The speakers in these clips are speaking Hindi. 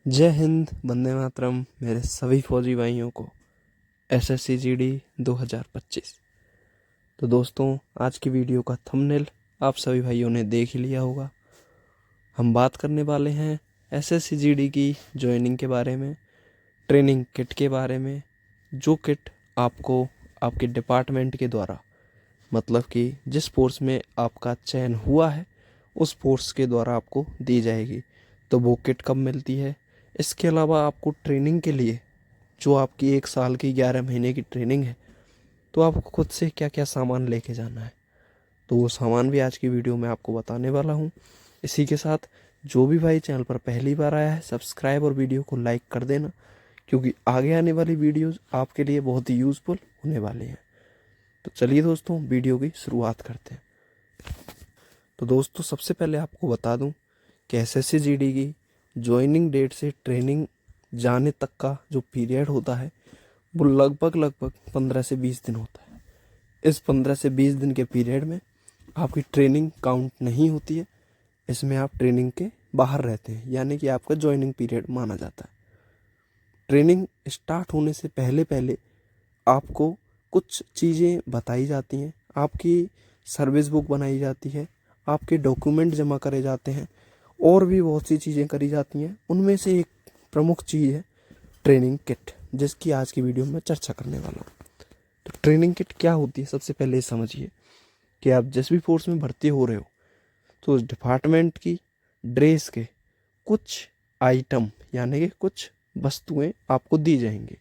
जय हिंद, वंदे मातरम मेरे सभी फौजी भाइयों को। SSC GD 2025। तो दोस्तों, आज की वीडियो का थंबनेल आप सभी भाइयों ने देख ही लिया होगा। हम बात करने वाले हैं एसएससी जीडी की ज्वाइनिंग के बारे में, ट्रेनिंग किट के बारे में, जो किट आपको आपके डिपार्टमेंट के द्वारा, मतलब कि जिस फोर्स में आपका चयन हुआ है उस फोर्स के द्वारा आपको दी जाएगी। तो वो किट कब मिलती है, इसके अलावा आपको ट्रेनिंग के लिए जो आपकी 1 साल की 11 महीने की ट्रेनिंग है, तो आपको खुद से क्या क्या सामान लेके जाना है, तो वो सामान भी आज की वीडियो में आपको बताने वाला हूँ। इसी के साथ जो भी भाई चैनल पर पहली बार आया है, सब्सक्राइब और वीडियो को लाइक कर देना, क्योंकि आगे आने वाली वीडियोस आपके लिए बहुत ही यूज़फुल होने वाली हैं। तो चलिए दोस्तों, वीडियो की शुरुआत करते हैं। तो दोस्तों, सबसे पहले आपको बता दूं कि एसएससी जीडी की ज्वाइनिंग डेट से ट्रेनिंग जाने तक का जो पीरियड होता है वो लगभग 15 से 20 दिन होता है। इस 15 से 20 दिन के पीरियड में आपकी ट्रेनिंग काउंट नहीं होती है। इसमें आप ट्रेनिंग के बाहर रहते हैं, यानी कि आपका ज्वाइनिंग पीरियड माना जाता है। ट्रेनिंग स्टार्ट होने से पहले पहले आपको कुछ चीज़ें बताई जाती हैं, आपकी सर्विस बुक बनाई जाती है, आपके डॉक्यूमेंट जमा करे जाते हैं, और भी बहुत सी चीज़ें करी जाती हैं। उनमें से एक प्रमुख चीज़ है ट्रेनिंग किट, जिसकी आज की वीडियो में चर्चा करने वाला हूँ। तो ट्रेनिंग किट क्या होती है, सबसे पहले ये समझिए कि आप जिस भी फोर्स में भर्ती हो रहे हो तो उस डिपार्टमेंट की ड्रेस के कुछ आइटम, यानी कि कुछ वस्तुएं आपको दी जाएंगी।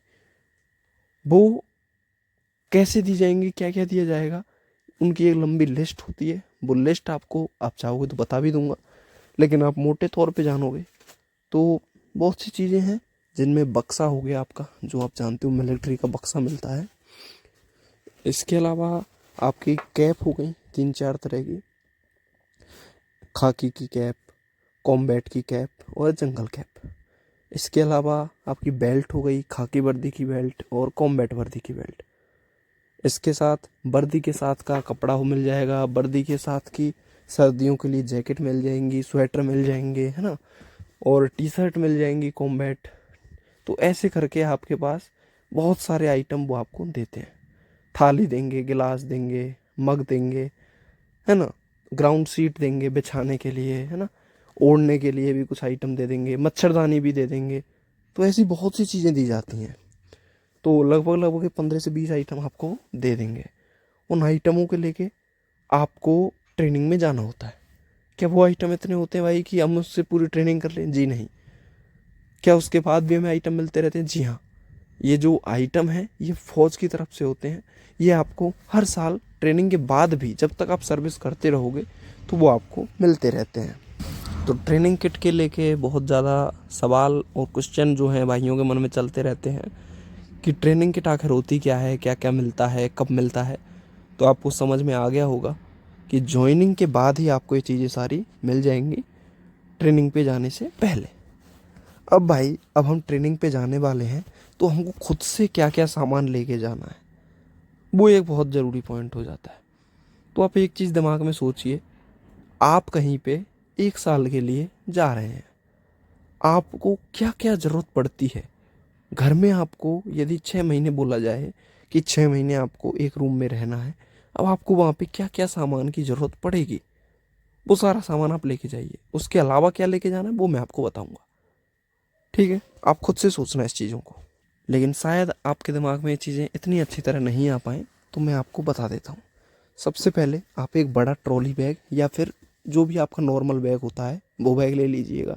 वो कैसे दी जाएंगी, क्या क्या दिया जाएगा, उनकी एक लंबी लिस्ट होती है। वो लिस्ट आपको, आप चाहोगे तो बता भी दूंगा, लेकिन आप मोटे तौर पे जानोगे तो बहुत सी चीज़ें हैं, जिनमें बक्सा हो गया आपका, जो आप जानते हो मिलिट्री का बक्सा मिलता है। इसके अलावा आपकी कैप हो गई 3-4 तरह की, खाकी की कैप, कॉम्बैट की कैप और जंगल कैप। इसके अलावा आपकी बेल्ट हो गई, खाकी वर्दी की बेल्ट और कॉम्बैट वर्दी की बेल्ट। इसके साथ वर्दी के साथ का कपड़ा हो मिल जाएगा, वर्दी के साथ की सर्दियों के लिए जैकेट मिल जाएंगी, स्वेटर मिल जाएंगे, है ना, और टी शर्ट मिल जाएंगी कॉम्बैट। तो ऐसे करके आपके पास बहुत सारे आइटम वो आपको देते हैं। थाली देंगे, गिलास देंगे, मग देंगे, है ना, ग्राउंड सीट देंगे बिछाने के लिए, है ना, ओढ़ने के लिए भी कुछ आइटम दे देंगे, मच्छरदानी भी दे देंगे। तो ऐसी बहुत सी चीज़ें दी जाती हैं। तो लगभग 15 से 20 आइटम आपको दे देंगे। उन आइटमों के लेके आपको ट्रेनिंग में जाना होता है। क्या वो आइटम इतने होते हैं भाई कि हम उससे पूरी ट्रेनिंग कर लें? जी नहीं। क्या उसके बाद भी हमें आइटम मिलते रहते हैं? जी हाँ। ये जो आइटम है ये फौज की तरफ से होते हैं। ये आपको हर साल ट्रेनिंग के बाद भी, जब तक आप सर्विस करते रहोगे, तो वो आपको मिलते रहते हैं। तो ट्रेनिंग किट के लेके बहुत ज़्यादा सवाल और क्वेश्चन जो हैं भाइयों के मन में चलते रहते हैं कि ट्रेनिंग किट आखिर होती क्या है, क्या क्या मिलता है, कब मिलता है। तो आपको समझ में आ गया होगा कि ज्वाइनिंग के बाद ही आपको ये चीज़ें सारी मिल जाएंगी, ट्रेनिंग पे जाने से पहले। अब भाई, अब हम ट्रेनिंग पे जाने वाले हैं, तो हमको खुद से क्या क्या सामान लेके जाना है, वो एक बहुत ज़रूरी पॉइंट हो जाता है। तो आप एक चीज़ दिमाग में सोचिए, आप कहीं पे 1 साल के लिए जा रहे हैं, आपको क्या क्या ज़रूरत पड़ती है। घर में आपको यदि 6 महीने बोला जाए कि 6 महीने आपको एक रूम में रहना है, अब आपको वहाँ पे क्या क्या सामान की ज़रूरत पड़ेगी, वो सारा सामान आप लेके जाइए। उसके अलावा क्या लेके जाना है वो मैं आपको बताऊंगा, ठीक है? आप खुद से सोचना इस चीज़ों को। लेकिन शायद आपके दिमाग में ये चीज़ें इतनी अच्छी तरह नहीं आ पाएँ, तो मैं आपको बता देता हूँ। सबसे पहले आप एक बड़ा ट्रॉली बैग या फिर जो भी आपका नॉर्मल बैग होता है वो बैग ले लीजिएगा।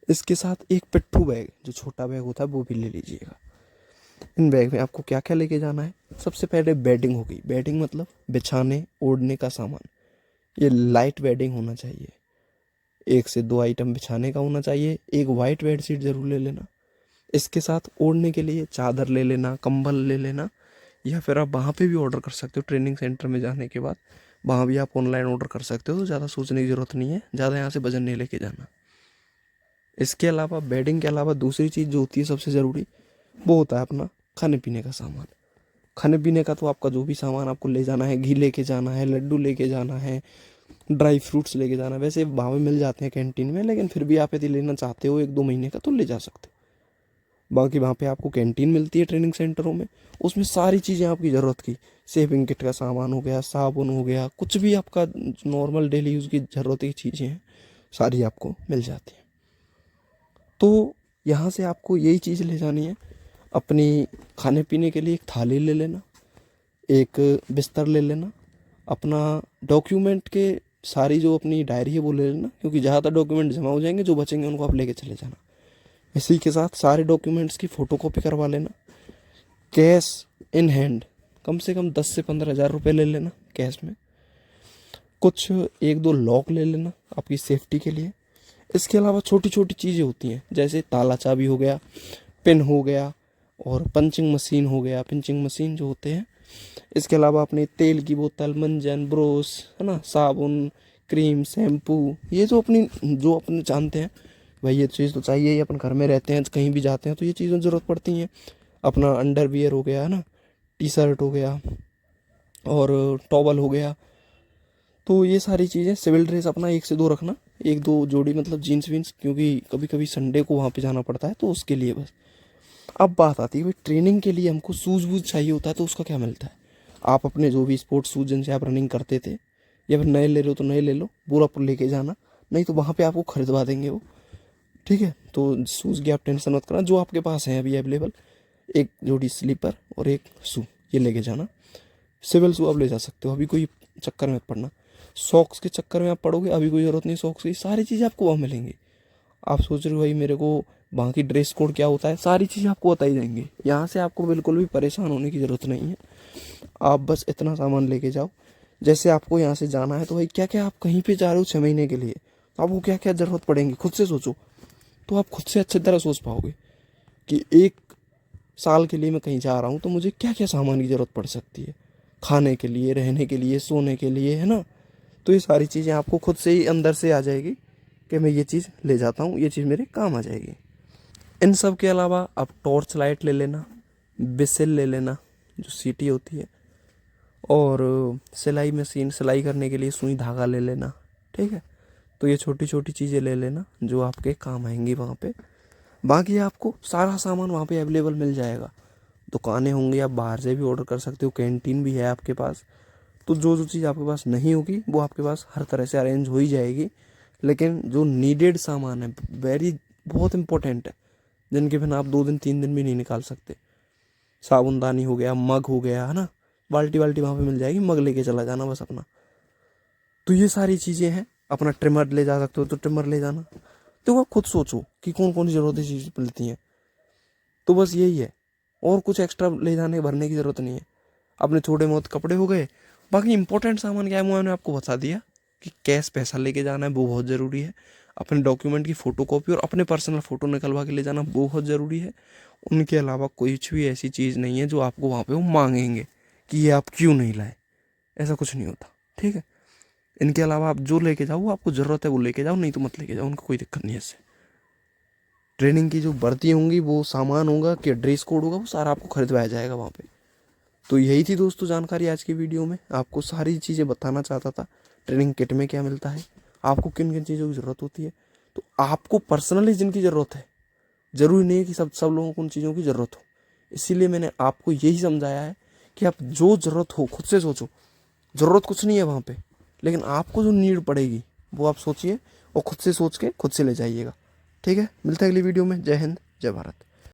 इसके साथ एक पिट्ठू बैग, जो छोटा बैग होता है, वो भी ले लीजिएगा। इन बैग में आपको क्या क्या लेके जाना है? सबसे पहले बेडिंग होगी। बेडिंग मतलब बिछाने ओढ़ने का सामान। ये लाइट बेडिंग होना चाहिए, 1 से 2 आइटम बिछाने का होना चाहिए। एक वाइट बेड शीट जरूर ले लेना। इसके साथ ओढ़ने के लिए चादर ले लेना, कंबल ले लेना, या फिर आप वहाँ पे भी ऑर्डर कर सकते हो। ट्रेनिंग सेंटर में जाने के बाद वहाँ भी आप ऑनलाइन ऑर्डर कर सकते हो, तो ज़्यादा सोचने की ज़रूरत नहीं है, ज़्यादा यहाँ से वजन नहीं लेके जाना। इसके अलावा, बेडिंग के अलावा दूसरी चीज़ जो होती है सबसे ज़रूरी, वो होता है अपना खाने पीने का सामान। खाने पीने का तो आपका जो भी सामान आपको ले जाना है, घी लेके जाना है, लड्डू लेके जाना है, ड्राई फ्रूट्स लेके जाना, वैसे वहाँ पे मिल जाते हैं कैंटीन में, लेकिन फिर भी आप यदि लेना चाहते हो 1-2 महीने का तो ले जा सकते हो। बाकी वहाँ पे आपको कैंटीन मिलती है ट्रेनिंग सेंटरों में, उसमें सारी चीज़ें आपकी ज़रूरत की, शेविंग किट का सामान हो गया, साबुन हो गया, कुछ भी आपका नॉर्मल डेली यूज़ की ज़रूरत की चीज़ें हैं सारी आपको मिल जाती हैं। तो यहाँ से आपको यही चीज़ ले जानी है। अपनी खाने पीने के लिए एक थाली ले लेना, एक बिस्तर ले लेना, अपना डॉक्यूमेंट के सारी जो अपनी डायरी है वो ले लेना, क्योंकि ज़्यादातर डॉक्यूमेंट जमा हो जाएंगे, जो बचेंगे उनको आप लेके चले जाना। इसी के साथ सारे डॉक्यूमेंट्स की फ़ोटोकॉपी करवा लेना। कैश इन हैंड कम से कम 10 से 15 हज़ार रुपये ले लेना कैश में। कुछ 1-2 लॉक ले लेना आपकी सेफ्टी के लिए। इसके अलावा छोटी छोटी चीज़ें होती हैं, जैसे ताला चाबी हो गया, पिन हो गया, और पंचिंग मशीन हो गया, पिंचिंग मशीन जो होते हैं। इसके अलावा अपने तेल की बोतल, मंजन, ब्रश, है ना, साबुन, क्रीम, शैम्पू, ये जो अपने जानते हैं भाई ये चीज़ तो चाहिए ही, अपन घर में रहते हैं, कहीं भी जाते हैं तो ये चीज़ों की ज़रूरत पड़ती हैं। अपना अंडरवियर हो गया, है ना, टी शर्ट हो गया, और टॉवल हो गया। तो ये सारी चीज़ें, सिविल ड्रेस अपना 1 से 2 रखना, 1-2 जोड़ी, मतलब जीन्स वीन्स, क्योंकि कभी कभी संडे को वहाँ पे जाना पड़ता है तो उसके लिए बस। अब बात आती है भाई, ट्रेनिंग के लिए हमको शूज़ वूज चाहिए होता है, तो उसका क्या मिलता है। आप अपने जो भी स्पोर्ट्स शूज़ जिनसे आप रनिंग करते थे, या फिर नए ले रहे हो तो नए ले लो, पूरा पर लेके जाना, नहीं तो वहाँ पे आपको खरीदवा देंगे वो, ठीक है। तो शूज़ की आप टेंशन मत करना, जो आपके पास है अभी अवेलेबल, एक जोड़ी स्लीपर और एक शू, ये लेके जाना। सिविल शू आप ले जा सकते हो, अभी कोई चक्कर में मत पड़ना। सॉक्स के चक्कर में आप पड़ोगे, अभी कोई ज़रूरत नहीं सॉक्स की, सारी चीज़ें आपको वहाँ मिलेंगी। आप सोच रहे हो भाई मेरे को वहाँ की ड्रेस कोड क्या होता है, सारी चीज़ें आपको बताई जाएंगी। यहाँ से आपको बिल्कुल भी परेशान होने की ज़रूरत नहीं है। आप बस इतना सामान लेके जाओ। जैसे आपको यहाँ से जाना है तो भाई क्या क्या आप कहीं पे जा रहे हो 6 महीने के लिए, तो आपको क्या क्या ज़रूरत पड़ेगी खुद से सोचो, तो आप खुद से अच्छी तरह सोच पाओगे कि 1 साल के लिए मैं कहीं जा रहा हूँ तो मुझे क्या क्या सामान की ज़रूरत पड़ सकती है, खाने के लिए, रहने के लिए, सोने के लिए, है ना। तो ये सारी चीज़ें आपको खुद से ही अंदर से आ जाएगी कि मैं ये चीज़ ले जाता हूँ, ये चीज़ मेरे काम आ जाएगी। इन सब के अलावा आप टॉर्च लाइट ले लेना, बिसिल ले लेना जो सीटी होती है, और सिलाई मशीन, सिलाई करने के लिए सुई धागा ले लेना, ठीक है। तो ये छोटी छोटी चीज़ें ले लेना जो आपके काम आएंगी वहाँ पे। बाकी आपको सारा सामान वहाँ पे अवेलेबल मिल जाएगा। दुकानें होंगी, आप बाहर से भी ऑर्डर कर सकते हो, कैंटीन भी है आपके पास। तो जो जो चीज़ आपके पास नहीं होगी वो आपके पास हर तरह से अरेंज हो ही जाएगी। लेकिन जो नीडेड सामान है, बहुत इंपॉर्टेंट है, जिनके बिना आप 2 दिन 3 दिन भी नहीं निकाल सकते, साबुनदानी हो गया, मग हो गया, है ना, बाल्टी वाल्टी वहाँ पे मिल जाएगी, मग लेके चला जाना बस अपना। तो ये सारी चीज़ें हैं। अपना ट्रिमर ले जा सकते हो तो ट्रिमर ले जाना। तो आप खुद सोचो कि कौन कौन सी ज़रूरतें चीज़ मिलती हैं। तो बस यही है, और कुछ एक्स्ट्रा ले जाने भरने की ज़रूरत नहीं है। अपने थोड़े बहुत कपड़े हो गए। बाकी इंपॉर्टेंट सामान क्या है वो मैंने आपको बता दिया, कि कैश पैसा लेके जाना है वो बहुत ज़रूरी है। अपने डॉक्यूमेंट की फ़ोटोकॉपी और अपने पर्सनल फ़ोटो निकलवा के ले जाना बहुत ज़रूरी है। उनके अलावा कुछ भी ऐसी चीज़ नहीं है जो आपको वहाँ पे वो मांगेंगे कि ये आप क्यों नहीं लाए, ऐसा कुछ नहीं होता, ठीक है। इनके अलावा आप जो लेके जाओ, वो आपको ज़रूरत है वो लेके जाओ, नहीं तो मत लेके जाओ, उनको कोई दिक्कत नहीं है इससे। ट्रेनिंग की जो भर्ती होंगी, वो सामान होगा कि ड्रेस कोड होगा, वो सारा आपको खरीदवाया जाएगा वहाँ पे। तो यही थी दोस्तों जानकारी आज की वीडियो में। आपको सारी चीज़ें बताना चाहता था, ट्रेनिंग किट में क्या मिलता है, आपको किन किन चीज़ों की ज़रूरत होती है। तो आपको पर्सनली जिनकी ज़रूरत है, ज़रूरी नहीं है कि सब लोगों को उन चीज़ों की ज़रूरत हो। इसीलिए मैंने आपको यही समझाया है कि आप जो ज़रूरत हो खुद से सोचो। ज़रूरत कुछ नहीं है वहाँ पे, लेकिन आपको जो नीड पड़ेगी वो आप सोचिए, और खुद से सोच के खुद से ले जाइएगा, ठीक है। मिलते हैं अगली वीडियो में। जय हिंद, जय भारत।